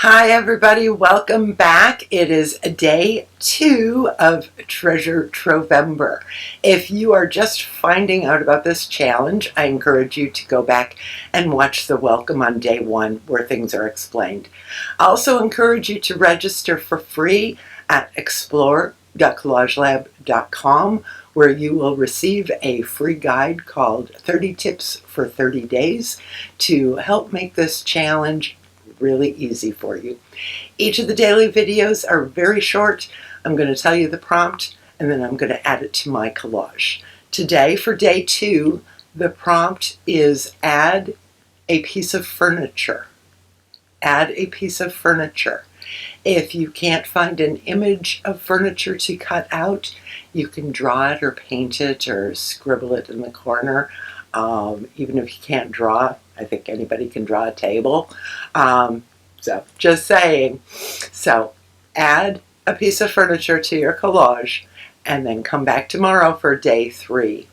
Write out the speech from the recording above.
Hi everybody, welcome back. It is day 2 of Treasure Trovember. If you are just finding out about this challenge, I encourage you to go back and watch the welcome on day 1 where things are explained. I also encourage you to register for free at explore.collagelab.com, where you will receive a free guide called 30 Tips for 30 Days to help make this challenge really easy for you. Each of the daily videos are very short. I'm going to tell you the prompt and then I'm going to add it to my collage. Today for day 2, the prompt is add a piece of furniture. Add a piece of furniture. If you can't find an image of furniture to cut out, you can draw it or paint it or scribble it in the corner. Even if you can't draw, I think anybody can draw a table. So just saying. So add a piece of furniture to your collage and then come back tomorrow for day 3.